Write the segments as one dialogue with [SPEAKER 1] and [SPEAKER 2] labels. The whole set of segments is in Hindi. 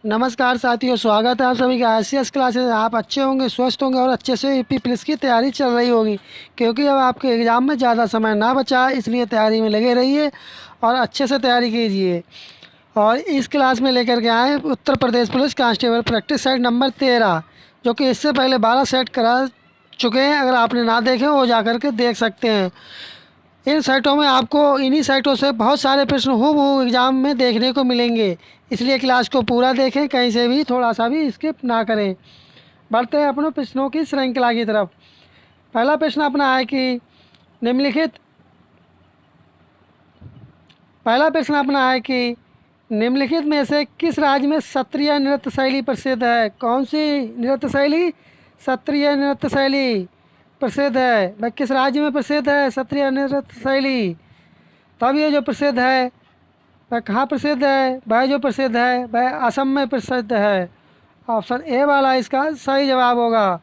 [SPEAKER 1] नमस्कार साथियों, स्वागत है आप सभी का आईसीएस क्लासेस। आप अच्छे होंगे, स्वस्थ होंगे और अच्छे से यूपी पुलिस की तैयारी चल रही होगी, क्योंकि अब आपके एग्ज़ाम में ज़्यादा समय ना बचा है, इसलिए तैयारी में लगे रहिए और अच्छे से तैयारी कीजिए। और इस क्लास में लेकर के आए Uttar Pradesh police constable practice set number 13, जो कि इससे पहले 12 सेट करा चुके हैं। अगर आपने ना देखे वो जा कर के देख सकते हैं। इन साइटों में आपको इन्हीं साइटों से बहुत सारे प्रश्न हूबहू एग्ज़ाम में देखने को मिलेंगे, इसलिए क्लास को पूरा देखें, कहीं से भी थोड़ा सा भी स्किप ना करें। बढ़ते हैं अपने प्रश्नों की श्रृंखला की तरफ। पहला प्रश्न अपना है कि निम्नलिखित पहला प्रश्न अपना है कि निम्नलिखित में से किस राज्य में सत्रिय नृत्य शैली प्रसिद्ध है? कौन सी नृत्य शैली? सत्रिय नृत्य शैली प्रसिद्ध है। वह किस राज्य में प्रसिद्ध है सत्रिय नृत्य शैली? तब ये जो प्रसिद्ध है वह कहाँ प्रसिद्ध है? वह जो प्रसिद्ध है वह असम में प्रसिद्ध है। ऑप्शन ए वाला इसका सही जवाब होगा।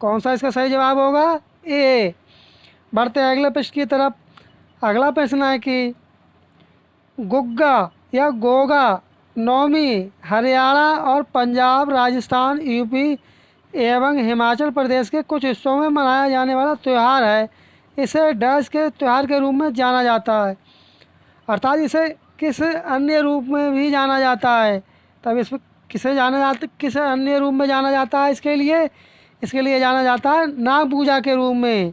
[SPEAKER 1] कौन सा इसका सही जवाब होगा? ए। बढ़ते हैं अगले प्रश्न की तरफ। अगला प्रश्न है कि गुग्गा या गोगा नौमी हरियाणा और पंजाब, राजस्थान, यूपी एवं हिमाचल प्रदेश के कुछ हिस्सों में मनाया जाने वाला त्यौहार है। इसे डैश के त्यौहार के रूप में जाना जाता है, अर्थात इसे किस अन्य रूप में भी जाना जाता है। तब इसमें किस अन्य रूप में जाना जाता है? इसके लिए जाना जाता है नाग पूजा के रूप में,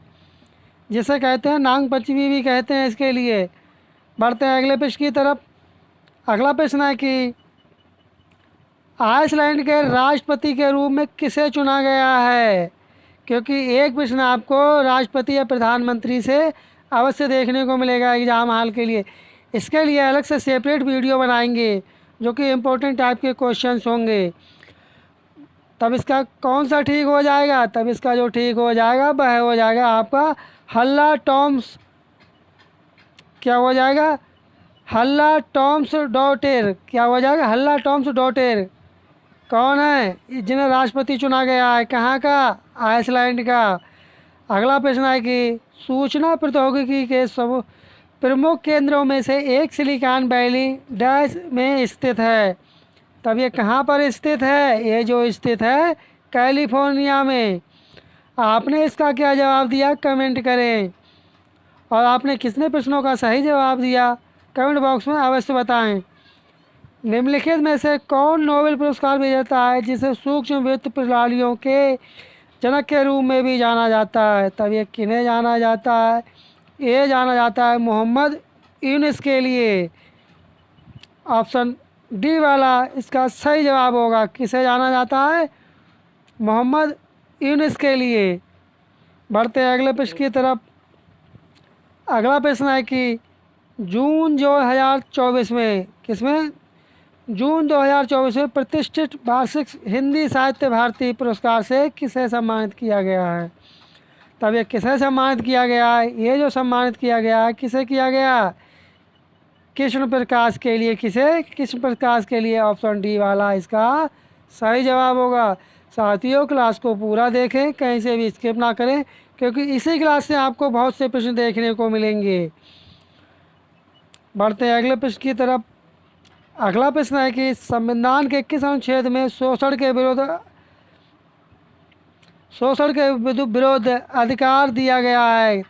[SPEAKER 1] जिसे कहते हैं नाग पंचमी भी कहते हैं इसके लिए। बढ़ते हैं अगले प्रश्न की तरफ। अगला प्रश्न है कि आइसलैंड के राष्ट्रपति के रूप में किसे चुना गया है? क्योंकि एक प्रश्न आपको राष्ट्रपति या प्रधानमंत्री से अवश्य देखने को मिलेगा एग्ज़ाम हाल के लिए। इसके लिए अलग से सेपरेट वीडियो बनाएंगे, जो कि इम्पोर्टेंट टाइप के क्वेश्चंस होंगे। तब इसका कौन सा ठीक हो जाएगा? तब इसका जो ठीक हो जाएगा वह हो जाएगा आपका हल्ला टॉम्स। क्या हो जाएगा? हल्ला टॉम्स डॉटेर। क्या हो जाएगा? हल्ला टॉम्स डॉटेर। कौन है जिन्हें राष्ट्रपति चुना गया है? कहाँ का? आइसलैंड का। अगला प्रश्न है कि सूचना प्रौद्योगिकी के सब प्रमुख केंद्रों में से एक सिलिकॉन वैली डैश में स्थित है। तब ये कहाँ पर स्थित है? ये जो स्थित है कैलिफोर्निया में। आपने इसका क्या जवाब दिया? कमेंट करें। और आपने कितने प्रश्नों का सही जवाब दिया कमेंट बॉक्स में अवश्य बताएं। निम्नलिखित में से कौन नोबेल पुरस्कार विजेता है जिसे सूक्ष्म वित्त प्रणालियों के जनक के रूप में भी जाना जाता है? तब ये किन्हें जाना जाता है? ये जाना जाता है मोहम्मद यूनुस के लिए। ऑप्शन डी वाला इसका सही जवाब होगा। किसे जाना जाता है? मोहम्मद यूनुस के लिए। बढ़ते हैं अगले प्रश्न की तरफ। अगला प्रश्न है कि जून 2024 में किसमें? जून 2024 में प्रतिष्ठित वार्षिक हिंदी साहित्य भारती पुरस्कार से किसे सम्मानित किया गया है? तब ये किसे सम्मानित किया गया है? ये जो सम्मानित किया गया है किसे किया गया? कृष्ण प्रकाश के लिए। किसे? कृष्ण प्रकाश के लिए। ऑप्शन डी वाला इसका सही जवाब होगा। साथियों, क्लास को पूरा देखें, कहीं से भी स्किप ना करें, क्योंकि इसी क्लास से आपको बहुत से प्रश्न देखने को मिलेंगे। बढ़ते हैं अगले प्रश्न की तरफ। अगला प्रश्न है कि संविधान के किस अनुच्छेद में शोषण के विरुद्ध अधिकार दिया गया है?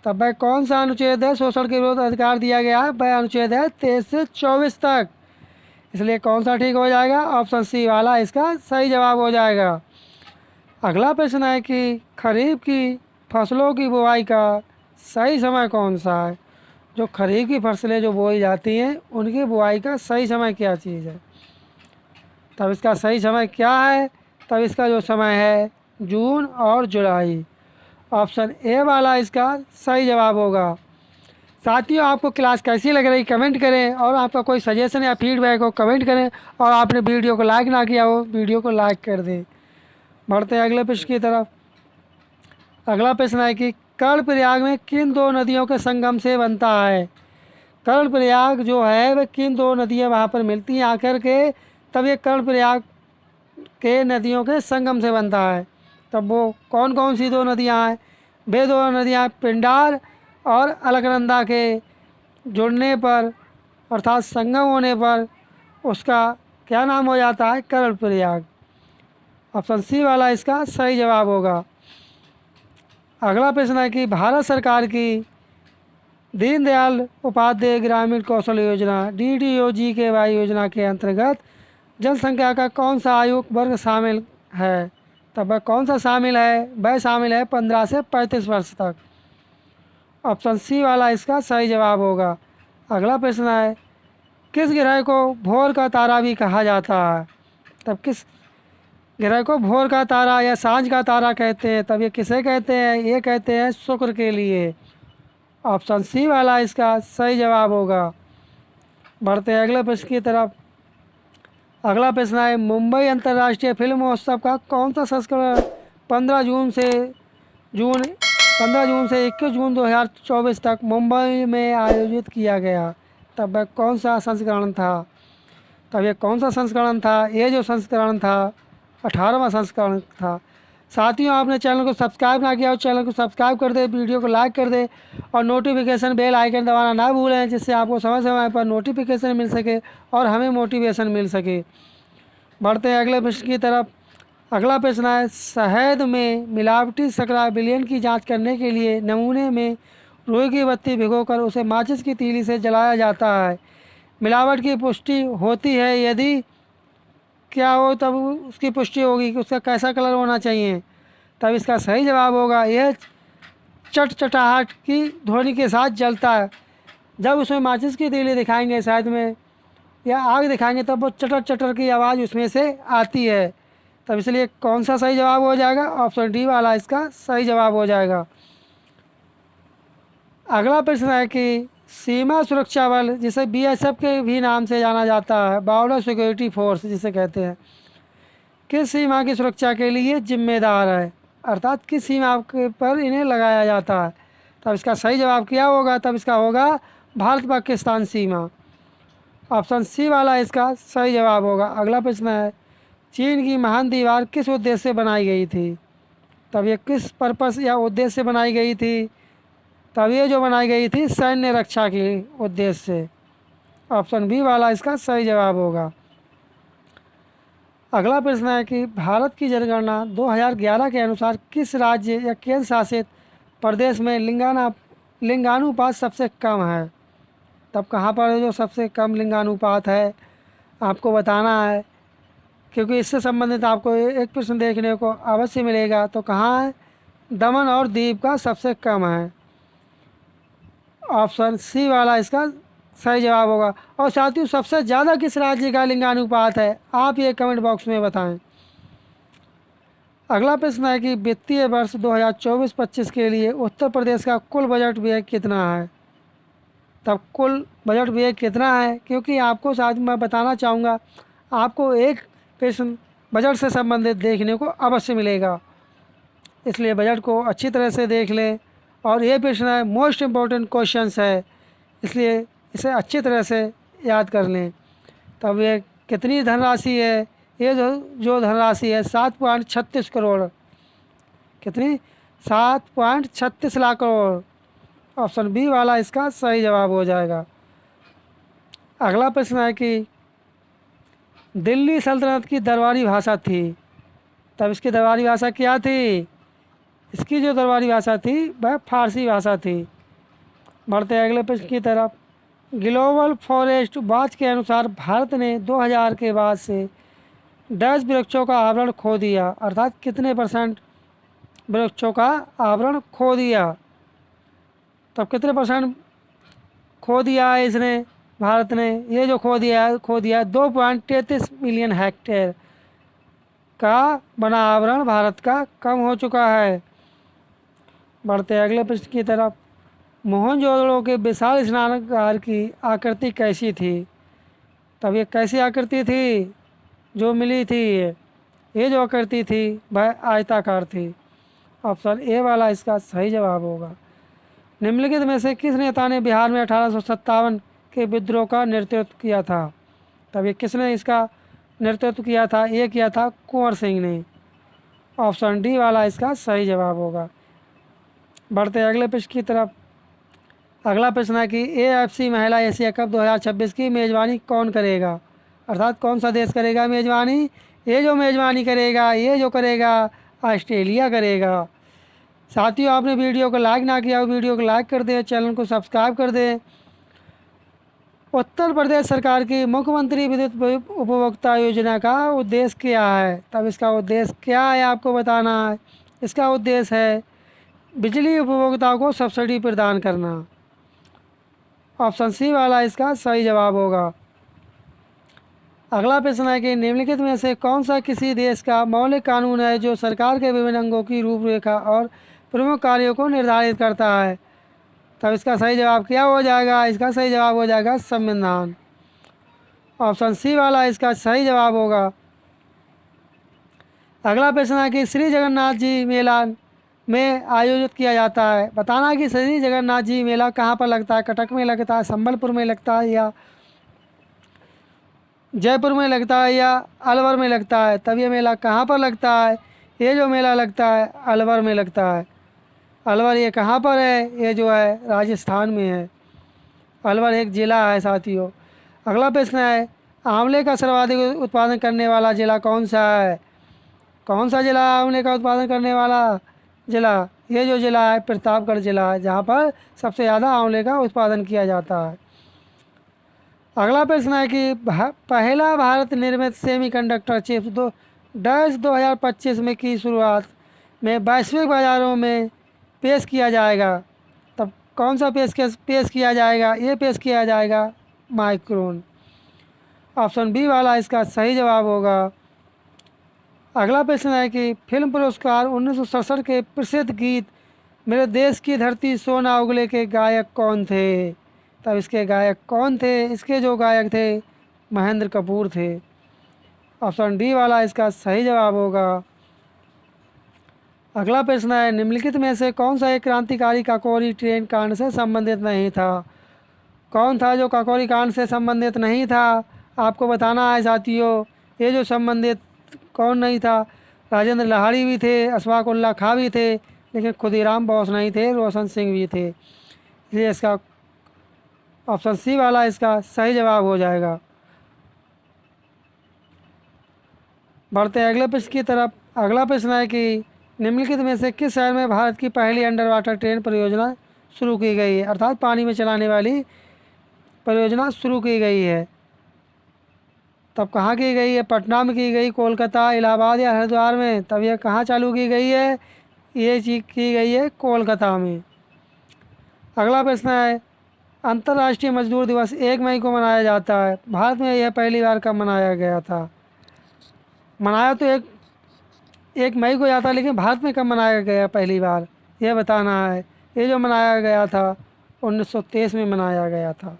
[SPEAKER 1] तब वह कौन सा अनुच्छेद है शोषण के विरुद्ध अधिकार दिया गया है? वह अनुच्छेद है 23 से 24 तक। इसलिए कौन सा ठीक हो जाएगा? ऑप्शन सी वाला इसका सही जवाब हो जाएगा। अगला प्रश्न है कि खरीफ की फसलों की बुआई का सही समय कौन सा है? जो खरीफ की फसलें जो बोई जाती हैं उनकी बुआई का सही समय क्या चीज़ है? तब इसका सही समय क्या है? तब इसका जो समय है जून और जुलाई। ऑप्शन ए वाला इसका सही जवाब होगा। साथियों, आपको क्लास कैसी लग रही कमेंट करें, और आपका कोई सजेशन या फीडबैक हो कमेंट करें, और आपने वीडियो को लाइक ना किया हो वीडियो को लाइक कर दें। बढ़ते हैं अगले प्रश्न की तरफ। अगला प्रश्न है कि कर्णप्रयाग में किन दो नदियों के संगम से बनता है? कर्णप्रयाग जो है वह किन दो नदियाँ वहाँ पर मिलती हैं आकर के, तब ये कर्णप्रयाग के नदियों के संगम से बनता है। तब वो कौन कौन सी दो नदियाँ हैं? वे दो नदियाँ पिंडार और अलकनंदा के जुड़ने पर, अर्थात संगम होने पर उसका क्या नाम हो जाता है? कर्णप्रयाग। ऑप्शन सी वाला इसका सही जवाब होगा। अगला प्रश्न है कि भारत सरकार की दीनदयाल उपाध्याय ग्रामीण कौशल योजना DDO-GKY योजना के अंतर्गत जनसंख्या का कौन सा आयु वर्ग शामिल है? तब वह कौन सा शामिल है? वह शामिल है 15 से 35 वर्ष तक। ऑप्शन सी वाला इसका सही जवाब होगा। अगला प्रश्न है, किस ग्रह को भोर का तारा भी कहा जाता है? तब किस ग्रह को भोर का तारा या सांझ का तारा कहते हैं? तब ये किसे कहते हैं? ये कहते हैं शुक्र के लिए। ऑप्शन सी वाला इसका सही जवाब होगा। बढ़ते हैं अगले प्रश्न की तरफ। अगला प्रश्न है, मुंबई अंतर्राष्ट्रीय फिल्म महोत्सव का कौन सा संस्करण 15 जून से 21 जून 2024 तक मुंबई में आयोजित किया गया? तब वह कौन सा संस्करण था? तब ये कौन सा संस्करण था? ये जो संस्करण था 18वां संस्करण था। साथियों, आपने चैनल को सब्सक्राइब ना किया हो, चैनल को सब्सक्राइब कर दे, वीडियो को लाइक कर दे और नोटिफिकेशन बेल आइकन दबाना ना भूलें, जिससे आपको समय समय पर नोटिफिकेशन मिल सके और हमें मोटिवेशन मिल सके। बढ़ते हैं अगले प्रश्न की तरफ। अगला प्रश्न है, शहद में मिलावटी शर्करा विलयन की जांच करने के लिए नमूने में रुई की बत्ती भिगोकर उसे माचिस की तीली से जलाया जाता है। मिलावट की पुष्टि होती है? यदि क्या हो तब उसकी पुष्टि होगी कि उसका कैसा कलर होना चाहिए? तब इसका सही जवाब होगा, यह चटचटाहट की ध्वनि के साथ जलता है। जब उसमें माचिस की तीली दिखाएंगे शहद में या आग दिखाएंगे तब वो चटर चटर की आवाज़ उसमें से आती है। तब इसलिए कौन सा सही जवाब हो जाएगा? ऑप्शन डी वाला इसका सही जवाब हो जाएगा। अगला प्रश्न है कि सीमा सुरक्षा बल, जिसे BSF के भी नाम से जाना जाता है, बॉर्डर सिक्योरिटी फोर्स जिसे कहते हैं, किस सीमा की सुरक्षा के लिए जिम्मेदार है? अर्थात किस सीमा पर इन्हें लगाया जाता है? तब इसका सही जवाब क्या होगा? तब इसका होगा भारत पाकिस्तान सीमा। ऑप्शन सी वाला इसका सही जवाब होगा। अगला प्रश्न है, चीन की महान दीवार किस उद्देश्य से बनाई गई थी? तब ये किस पर्पस या उद्देश्य से बनाई गई थी? तब ये जो बनाई गई थी सैन्य रक्षा के उद्देश्य से। ऑप्शन बी वाला इसका सही जवाब होगा। अगला प्रश्न है कि भारत की जनगणना 2011 के अनुसार किस राज्य या केंद्र शासित प्रदेश में लिंगानुपात सबसे कम है? तब कहाँ पर जो सबसे कम लिंगानुपात है आपको बताना है, क्योंकि इससे संबंधित आपको एक प्रश्न देखने को अवश्य मिलेगा। तो कहाँ है? दमन और दीव का सबसे कम है। ऑप्शन सी वाला इसका सही जवाब होगा। और साथियों, सबसे ज़्यादा किस राज्य का लिंगानुपात है? आप ये कमेंट बॉक्स में बताएं। अगला प्रश्न है कि वित्तीय वर्ष 2024-25 के लिए उत्तर प्रदेश का कुल बजट व्यय कितना है? तब कुल बजट व्यय कितना है? क्योंकि आपको साथ मैं बताना चाहूँगा, आपको एक प्रश्न बजट से संबंधित देखने को अवश्य मिलेगा, इसलिए बजट को अच्छी तरह से देख लें। और ये प्रश्न है मोस्ट इम्पॉर्टेंट क्वेश्चंस है, इसलिए इसे अच्छी तरह से याद कर लें। तब ये कितनी धनराशि है? ये जो धनराशि है 7.36 करोड़। कितनी? 7.36 लाख करोड़। ऑप्शन बी वाला इसका सही जवाब हो जाएगा। अगला प्रश्न है कि दिल्ली सल्तनत की दरबारी भाषा थी, तब इसकी दरबारी भाषा क्या थी? इसकी जो दरबारी भाषा थी वह फारसी भाषा थी। बढ़ते अगले प्रश्न की तरफ। ग्लोबल फॉरेस्ट वॉच के अनुसार भारत ने 2000 के बाद से 10 वृक्षों का आवरण खो दिया, अर्थात कितने % वृक्षों का आवरण खो दिया? तब कितने % खो दिया है इसने, भारत ने? ये जो खो दिया है 2.33 मिलियन हेक्टेयर का बना आवरण भारत का कम हो चुका है। बढ़ते अगले प्रश्न की तरफ। मोहनजोदड़ो के विशाल स्नानागार की आकृति कैसी थी? तब ये कैसी आकृति थी जो मिली थी? ये जो आकृति थी वह आयताकार थी। ऑप्शन ए वाला इसका सही जवाब होगा। निम्नलिखित में से किस नेता ने बिहार में 1857 के विद्रोह का नेतृत्व किया था? तब ये किसने इसका नेतृत्व किया था? ये किया था कुंवर सिंह ने। ऑप्शन डी वाला इसका सही जवाब होगा। बढ़ते अगले प्रश्न की तरफ। अगला प्रश्न है कि AFC महिला एशिया कप 2026 की मेज़बानी कौन करेगा? अर्थात कौन सा देश करेगा मेज़बानी? ये जो मेज़बानी करेगा, ये जो करेगा ऑस्ट्रेलिया करेगा। साथियों, आपने वीडियो को लाइक ना किया हो, वीडियो को लाइक कर दें, चैनल को सब्सक्राइब कर दें। उत्तर प्रदेश सरकार की मुख्यमंत्री विद्युत उपभोक्ता योजना का उद्देश्य क्या है? तब इसका उद्देश्य क्या है आपको बताना है। इसका उद्देश्य है बिजली उपभोक्ताओं को सब्सिडी प्रदान करना। ऑप्शन सी वाला इसका सही जवाब होगा। अगला प्रश्न है कि निम्नलिखित में से कौन सा किसी देश का मौलिक कानून है जो सरकार के विभिन्न अंगों की रूपरेखा और प्रमुख कार्यों को निर्धारित करता है? तब इसका सही जवाब क्या हो जाएगा? इसका सही जवाब हो जाएगा संविधान। ऑप्शन सी वाला इसका सही जवाब होगा। अगला प्रश्न है कि श्री जगन्नाथ जी मेला में आयोजित किया जाता है। बताना कि श्री जगन्नाथ जी मेला कहाँ पर लगता है? कटक में लगता है, संबलपुर में लगता है, या जयपुर में लगता है, या अलवर में लगता है? तब ये मेला कहाँ पर लगता है? ये जो मेला लगता है अलवर में लगता है। अलवर ये कहाँ पर है? ये जो है राजस्थान में है। अलवर एक ज़िला है साथियों। अगला प्रश्न है आंवले का सर्वाधिक उत्पादन करने वाला ज़िला कौन सा है? कौन सा ज़िला आंवले का उत्पादन करने वाला ज़िला? ये जो ज़िला है प्रतापगढ़ ज़िला है, जहाँ पर सबसे ज़्यादा आंवले का उत्पादन किया जाता है। अगला प्रश्न है कि पहला भारत निर्मित सेमीकंडक्टर चिप्स 2025 में की शुरुआत में वैश्विक बाज़ारों में पेश किया जाएगा। तब कौन सा पेश किया जाएगा? ये पेश किया जाएगा माइक्रोन। ऑप्शन बी वाला इसका सही जवाब होगा। अगला प्रश्न है कि फिल्म पुरस्कार 1967 के प्रसिद्ध गीत मेरे देश की धरती सोना उगले के गायक कौन थे? तब इसके गायक कौन थे? इसके जो गायक थे महेंद्र कपूर थे। ऑप्शन डी वाला इसका सही जवाब होगा। अगला प्रश्न है निम्नलिखित में से कौन सा एक क्रांतिकारी काकोरी ट्रेन कांड से संबंधित नहीं था? कौन था जो काकोरी कांड से संबंधित नहीं था? आपको बताना है साथियों। ये जो संबंधित कौन नहीं था? राजेंद्र लाहिड़ी भी थे, अशफाक उल्लाह खां भी थे, लेकिन खुदीराम बोस नहीं थे, रोशन सिंह भी थे। इसलिए इसका ऑप्शन सी वाला इसका सही जवाब हो जाएगा। बढ़ते हैं अगले प्रश्न की तरफ। अगला प्रश्न है कि निम्नलिखित में से किस शहर में भारत की पहली अंडर वाटर ट्रेन परियोजना शुरू की गई है? अर्थात पानी में चलाने वाली परियोजना शुरू की गई है। तब कहाँ की गई है? पटना में की गई, कोलकाता, इलाहाबाद या हरिद्वार में? तब यह कहाँ चालू की गई है? ये चीज़ की गई है कोलकाता में। अगला प्रश्न है अंतर्राष्ट्रीय मजदूर दिवस 1 मई को मनाया जाता है। भारत में यह पहली बार कब मनाया गया था? मनाया तो एक मई को जाता, लेकिन भारत में कब मनाया गया पहली बार, यह बताना है। ये जो मनाया गया था 1923 में मनाया गया था।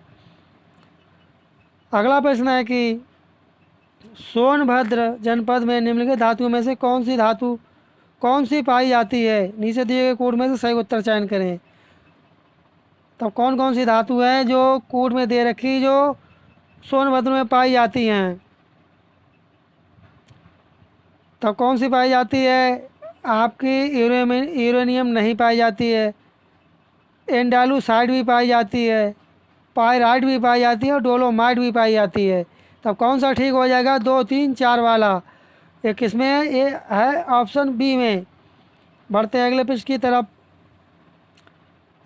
[SPEAKER 1] अगला प्रश्न है कि सोनभद्र जनपद में निम्नलिखित धातुओं में से कौन सी पाई जाती है? नीचे दिए गए कोड में से सही उत्तर चयन करें। तब कौन कौन सी धातु है जो कोड में दे रखी जो सोनभद्र में पाई जाती हैं? तब कौन सी पाई जाती है? आपकी यूरेनियम नहीं पाई जाती है, एंडालूसाइड भी पाई जाती है, पायराइट भी पाई जाती है और डोलोमाइट भी पाई जाती है। तब कौन सा ठीक हो जाएगा? 2, 3, 4 वाला। ये किस में है? ये है ऑप्शन बी में। बढ़ते हैं अगले प्रश्न की तरफ।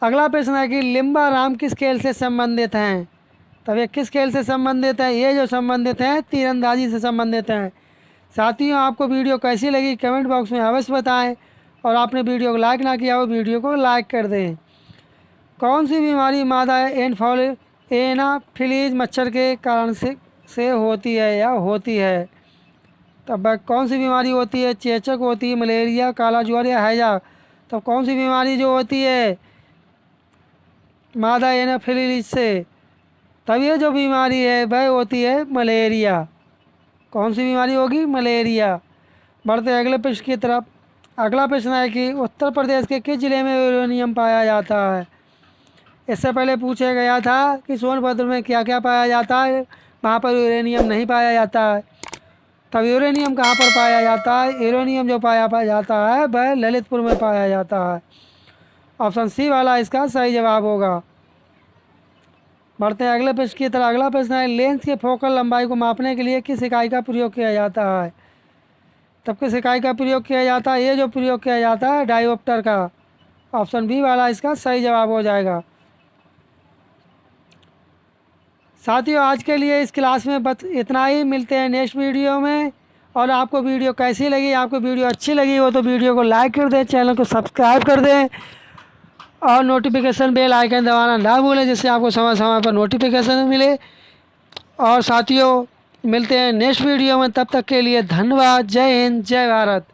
[SPEAKER 1] अगला प्रश्न है कि लिम्बा राम किस खेल से संबंधित हैं? तब ये किस खेल से संबंधित है? ये जो संबंधित हैं तीरंदाजी से संबंधित हैं। साथियों, आपको वीडियो कैसी लगी कमेंट बॉक्स में अवश्य बताएं, और आपने वीडियो को लाइक ना किया हो वीडियो को लाइक कर दें। कौन सी बीमारी मादा एनाफिलीज मच्छर के कारण से होती है या होती है? तब कौन सी बीमारी होती है? चेचक होती है, मलेरिया, काला ज्वर या हैजा? तब कौन सी बीमारी जो होती है मादा एनाफिलीज से? तब ये जो बीमारी है वह होती है मलेरिया। कौन सी बीमारी होगी? मलेरिया। बढ़ते अगले प्रश्न की तरफ। अगला प्रश्न है कि उत्तर प्रदेश के किस जिले में यूरेनियम पाया जाता है? इससे पहले पूछा गया था कि सोनभद्र में क्या क्या पाया जाता है, वहाँ पर यूरेनियम नहीं पाया जाता है। तब यूरेनियम कहाँ पर पाया जाता है? यूरेनियम जो पाया जाता है वह ललितपुर में पाया जाता है। ऑप्शन सी वाला इसका सही जवाब होगा। बढ़ते हैं अगले प्रश्न की तरह। अगला प्रश्न है, लेंस के फोकल लंबाई को मापने के लिए किस इकाई का प्रयोग किया जाता है? तब किस इकाई का प्रयोग किया जाता है? ये जो प्रयोग किया जाता है डायोप्टर का। ऑप्शन बी वाला इसका सही जवाब हो जाएगा। साथियों आज के लिए इस क्लास में बस इतना ही। मिलते हैं नेक्स्ट वीडियो में। और आपको वीडियो कैसी लगी? आपको वीडियो अच्छी लगी हो तो वीडियो को लाइक कर दें, चैनल को सब्सक्राइब कर दें और नोटिफिकेशन बेल आइकन दबाना ना भूलें, जिससे आपको समय समय पर नोटिफिकेशन मिले। और साथियों मिलते हैं नेक्स्ट वीडियो में, तब तक के लिए धन्यवाद। जय हिंद, जय भारत।